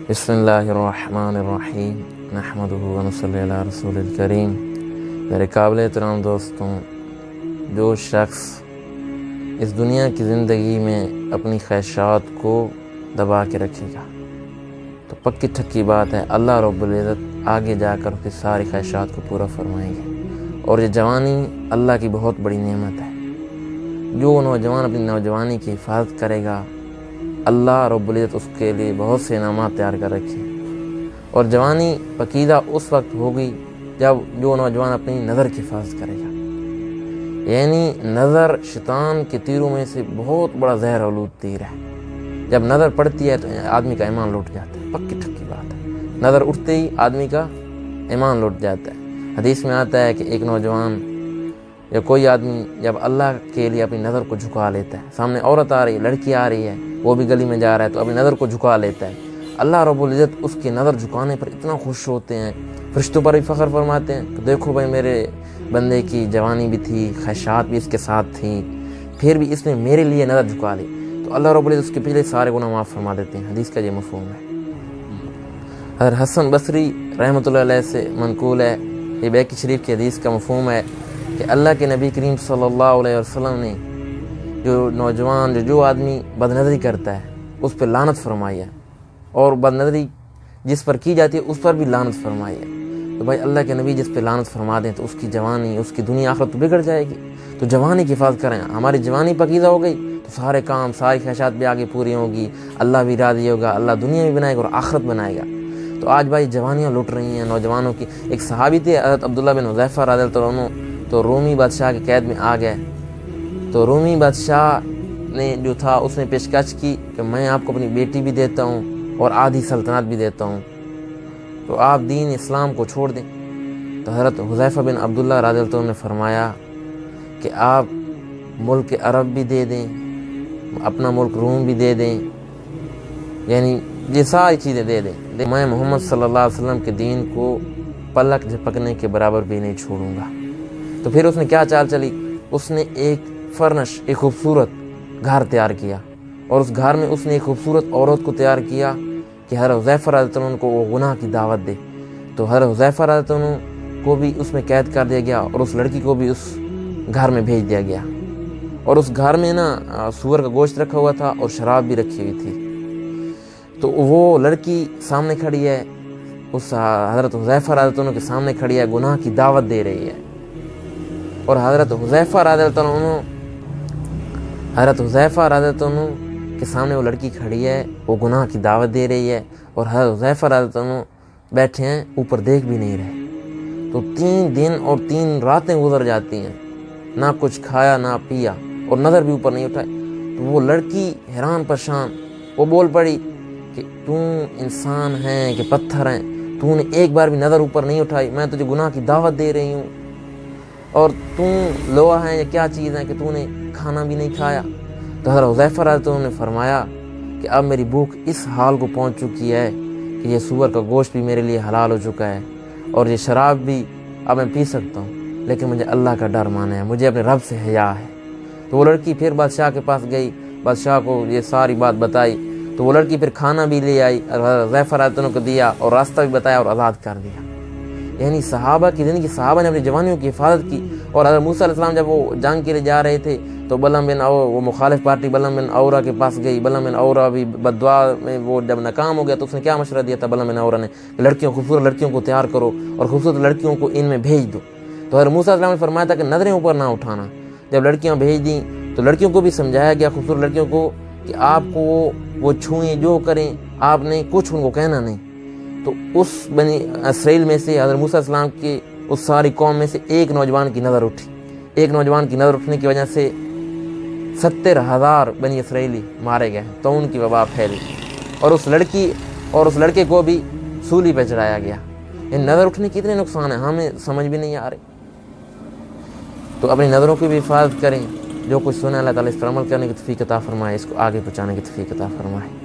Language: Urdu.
بسم اللہ الرحمن الرحیم نحمدہ و نصلی علی رسول الکریم۔ میرے قابل احترام دوستوں، جو شخص اس دنیا کی زندگی میں اپنی خواہشات کو دبا کے رکھے گا تو پکی ٹھکی بات ہے اللہ رب العزت آگے جا کر اس کی ساری خواہشات کو پورا فرمائیں گے۔ اور یہ جوانی اللہ کی بہت بڑی نعمت ہے۔ جو نوجوان اپنی نوجوانی کی حفاظت کرے گا اللہ رب العزت اس کے لیے بہت سے انعامات تیار کر رکھے۔ اور جوانی پکیزہ اس وقت ہوگی جب جو نوجوان اپنی نظر کی حفاظت کرے گا، یعنی نظر شیطان کے تیروں میں سے بہت بڑا زہر آلود تیر ہے۔ جب نظر پڑتی ہے تو آدمی کا ایمان لوٹ جاتا ہے، پکی ٹھکی بات ہے۔ نظر اٹھتے ہی آدمی کا ایمان لوٹ جاتا ہے۔ حدیث میں آتا ہے کہ ایک نوجوان یا کوئی آدمی جب اللہ کے لیے اپنی نظر کو جھکا لیتا ہے، سامنے عورت آ رہی ہے، لڑکی آ رہی ہے، وہ بھی گلی میں جا رہا ہے تو اپنی نظر کو جھکا لیتا ہے، اللہ رب العزت اس کی نظر جھکانے پر اتنا خوش ہوتے ہیں، فرشتوں پر بھی فخر فرماتے ہیں کہ دیکھو بھائی میرے بندے کی جوانی بھی تھی، خواہشات بھی اس کے ساتھ تھیں، پھر بھی اس نے میرے لیے نظر جھکا لی، تو اللہ رب العزت اس کے پچھلے سارے گناہ معاف فرما دیتے ہیں۔ حدیث کا یہ مفہوم ہے۔ حضرت حسن بصری رحمۃ اللہ علیہ سے منقول ہے، یہ بیکی شریف کی حدیث کا مفہوم ہے کہ اللہ کے نبی کریم صلی اللہ علیہ وسلم نے جو نوجوان جو آدمی بد نظری کرتا ہے اس پہ لعنت فرمائی ہے، اور بد نظری جس پر کی جاتی ہے اس پر بھی لعنت فرمائی ہے۔ تو بھائی اللہ کے نبی جس پہ لعنت فرما دیں تو اس کی جوانی، اس کی دنیا آخرت تو بگڑ جائے گی۔ تو جوانی کی حفاظت کریں، ہماری جوانی پکیزہ ہو گئی تو سارے کام، ساری خواہشات بھی آگے پوری ہوگی، اللہ بھی راضی ہوگا، اللہ دنیا بھی بنائے گا اور آخرت بنائے گا۔ تو آج بھائی جوانیاں لٹ رہی ہیں نوجوانوں کی۔ ایک صحابی تھے حضرت عبداللہ بن حذیفہ رضی اللہ عنہ، تو رومی بادشاہ کے قید میں آ گئے، تو رومی بادشاہ نے جو تھا اس نے پیشکش کی کہ میں آپ کو اپنی بیٹی بھی دیتا ہوں اور آدھی سلطنت بھی دیتا ہوں، تو آپ دین اسلام کو چھوڑ دیں۔ تو حضرت حذیفہ بن عبداللہ رضی اللہ عنہ نے فرمایا کہ آپ ملک عرب بھی دے دیں، اپنا ملک روم بھی دے دیں، یعنی یہ ساری چیزیں دے دیں، میں محمد صلی اللہ علیہ وسلم کے دین کو پلک جھپکنے کے برابر بھی نہیں چھوڑوں گا۔ تو پھر اس نے کیا چال چلی، اس نے ایک فرنش، ایک خوبصورت گھر تیار کیا، اور اس گھر میں اس نے ایک خوبصورت عورت کو تیار کیا کہ حضرت حذیفہ رضی اللہ عنہ کو وہ گناہ کی دعوت دے۔ تو حضرت حذیفہ رضی اللہ عنہ کو بھی اس میں قید کر دیا گیا اور اس لڑکی کو بھی اس گھر میں بھیج دیا گیا، اور اس گھر میں سور کا گوشت رکھا ہوا تھا اور شراب بھی رکھی ہوئی تھی۔ تو وہ لڑکی سامنے کھڑی ہے، اس حضرت حذیفہ رضی اللہ عنہ کے سامنے کھڑی ہے، گناہ کی دعوت دے رہی ہے، اور حضرت حذیفہ رضی اللہ عنہ کے سامنے وہ لڑکی کھڑی ہے، وہ گناہ کی دعوت دے رہی ہے، اور حضرت حذیفہ رضی اللہ عنہ بیٹھے ہیں، اوپر دیکھ بھی نہیں رہے۔ تو 3 دن اور 3 راتیں گزر جاتی ہیں، نہ کچھ کھایا نہ پیا اور نظر بھی اوپر نہیں اٹھائی۔ تو وہ لڑکی حیران پریشان، وہ بول پڑی کہ تو انسان ہیں کہ پتھر ہیں، تو نے ایک بار بھی نظر اوپر نہیں اٹھائی، میں تجھے گناہ کی دعوت دے رہی ہوں، اور تو لوہا ہے یا کیا چیز ہے کہ تو نے کھانا بھی نہیں کھایا۔ تو حضرت حذیفہ رضی اللہ عنہ نے فرمایا کہ اب میری بھوک اس حال کو پہنچ چکی ہے کہ یہ سور کا گوشت بھی میرے لیے حلال ہو چکا ہے، اور یہ شراب بھی اب میں پی سکتا ہوں، لیکن مجھے اللہ کا ڈر مانا ہے، مجھے اپنے رب سے حیا ہے۔ تو وہ لڑکی پھر بادشاہ کے پاس گئی، بادشاہ کو یہ ساری بات بتائی، تو وہ لڑکی پھر کھانا بھی لے آئی، حذیفہ رضی اللہ عنہ کو دیا اور راستہ بھی بتایا اور آزاد کر دیا۔ یعنی صحابہ کی زندگی، صحابہ نے اپنی جوانیوں کی حفاظت کی۔ اور حضرت موسیٰ علیہ السلام جب وہ جنگ کے لیے جا رہے تھے تو بلم بن وہ مخالف پارٹی بلم بن اورا کے پاس گئی، بلم بن اورا بھی بددعا میں وہ جب ناکام ہو گیا تو اس نے کیا مشورہ دیا تھا بلم بن اورا نے کہ خوبصورت لڑکیوں کو تیار کرو اور خوبصورت لڑکیوں کو ان میں بھیج دو۔ تو حضرت موسیٰ علیہ السلام نے فرمایا تھا کہ نظریں اوپر نہ اٹھانا۔ جب لڑکیاں بھیج دیں تو لڑکیوں کو بھی سمجھایا گیا، خوبصورت لڑکیوں کو، کہ آپ کو وہ چھوئیں جو کریں آپ نے کچھ ان کو کہنا نہیں۔ تو اس بنی اسرائیل میں سے حضرت موسیٰ علیہ السلام کی اس ساری قوم میں سے ایک نوجوان کی نظر اٹھی، ایک نوجوان کی نظر اٹھنے کی وجہ سے 70,000 بنی اسرائیلی مارے گئے، تو ان کی وبا پھیلی، اور اس لڑکی اور اس لڑکے کو بھی سولی پہ چڑھایا گیا۔ ان نظر اٹھنے کی اتنے نقصان ہیں ہمیں سمجھ بھی نہیں آ رہے۔ تو اپنی نظروں کی بھی حفاظت کریں۔ جو کچھ سنا اللہ تعالیٰ اس پر عمل کرنے کی توفیق عطا فرمائے، اس کو آگے پہنچانے کی توفیق عطا فرمائے۔